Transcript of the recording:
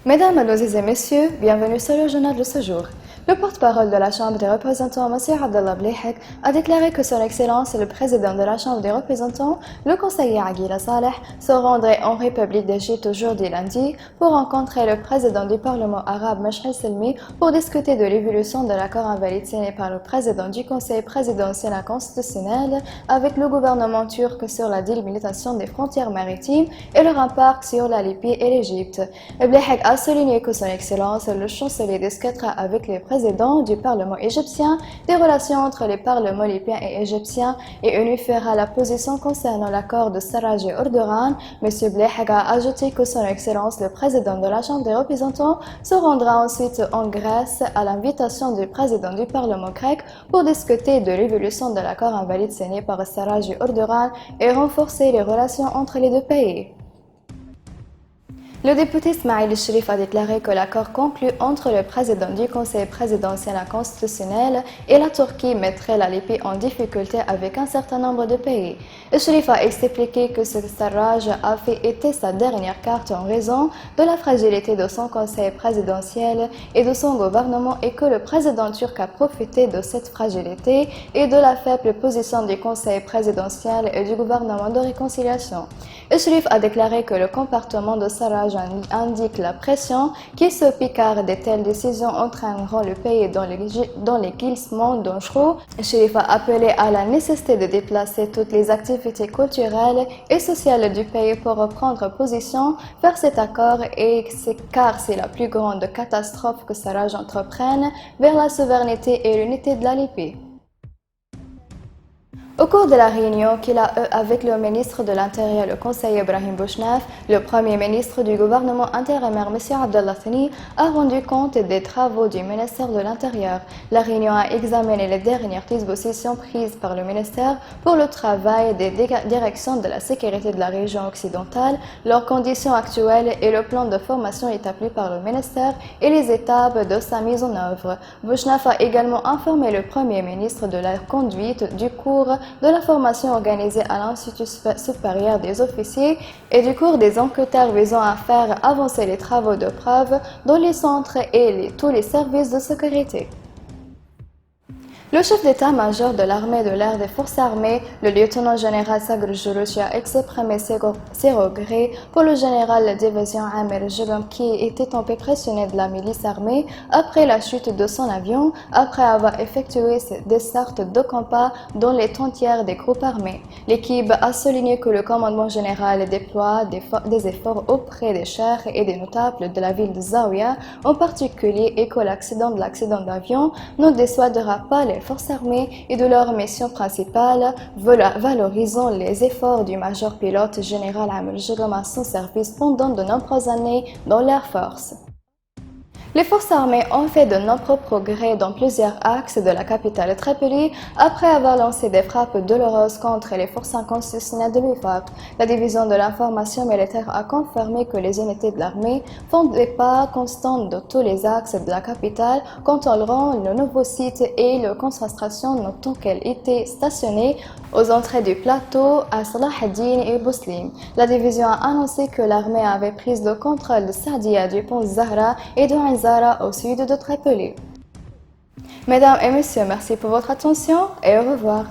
Mesdames, Mademoiselles et Messieurs, bienvenue sur le journal de ce jour. Le porte-parole de la Chambre des représentants, M. Abdallah Blehek, a déclaré que Son Excellence le président de la Chambre des représentants, le conseiller Aguila Saleh, se rendrait en République d'Égypte aujourd'hui lundi pour rencontrer le président du Parlement arabe, Meshal Selmi, pour discuter de l'évolution de l'accord invalide signé par le président du Conseil présidentiel constitutionnel avec le gouvernement turc sur la délimitation des frontières maritimes et leur impact sur la Libye et l'Égypte. Blehek a souligné que Son Excellence le chancelier discutera avec les président du Parlement égyptien des relations entre les parlements libyens et égyptiens et unifiera la position concernant l'accord de Sarraj et Erdogan. M. Blehek a ajouté que Son Excellence le président de la Chambre des représentants se rendra ensuite en Grèce à l'invitation du président du Parlement grec pour discuter de l'évolution de l'accord invalide signé par Sarraj et Erdogan et renforcer les relations entre les deux pays. Le député Ismail Cherif a déclaré que l'accord conclu entre le président du Conseil présidentiel constitutionnel et la Turquie mettrait la Libye en difficulté avec un certain nombre de pays. Cherif a expliqué que ce Sarraj a fait été sa dernière carte en raison de la fragilité de son Conseil présidentiel et de son gouvernement et que le président turc a profité de cette fragilité et de la faible position du Conseil présidentiel et du gouvernement de réconciliation. Cherif a déclaré que le comportement de Sarraj indique la pression qui se picarde de telles décisions entraîneront le pays dans les glissements dangereux. Cherif a appelé à la nécessité de déplacer toutes les activités culturelles et sociales du pays pour reprendre position vers cet accord car c'est la plus grande catastrophe que Sarraj entreprenne vers la souveraineté et l'unité de la Libye. Au cours de la réunion qu'il a eue avec le ministre de l'Intérieur, le conseiller Brahim Bouchnaf, le premier ministre du gouvernement intérimaire, M. Abdallah Thani, a rendu compte des travaux du ministère de l'Intérieur. La réunion a examiné les dernières dispositions prises par le ministère pour le travail des directions de la sécurité de la région occidentale, leurs conditions actuelles et le plan de formation établi par le ministère et les étapes de sa mise en œuvre. Bouchnaf a également informé le premier ministre de la conduite du cours de la formation organisée à l'Institut supérieur des officiers et du cours des enquêteurs visant à faire avancer les travaux de preuve dans les centres et tous les services de sécurité. Le chef d'état-major de l'armée de l'air des forces armées, le lieutenant-général Sagr Jourouchi, a exprimé ses regrets pour le général de division Amir Jugam qui était tombé prisonnier de la milice armée après la chute de son avion, après avoir effectué des sortes de combat dans les frontières des groupes armés. L'équipe a souligné que le commandement général déploie des efforts auprès des chefs et des notables de la ville de Zawiya en particulier et que l'accident d'avion ne dissuadera pas les forces armées et de leur mission principale, valorisant les efforts du major pilote général Amir Jugam à son service pendant de nombreuses années dans l'Air Force. Les forces armées ont fait de nombreux progrès dans plusieurs axes de la capitale Tripoli après avoir lancé des frappes douloureuses contre les forces inconstitutionnelles de l'UFAP. La division de l'information militaire a confirmé que les unités de l'armée font des pas constants de tous les axes de la capitale, contrôleront le nouveau site et leur concentration notant qu'elle était stationnée aux entrées du plateau à Salah ad-Din et Bouslim. La division a annoncé que l'armée avait pris le contrôle de Saadia, du pont Zahra et de Zara au sud de Tripoli. Mesdames et messieurs, merci pour votre attention et au revoir.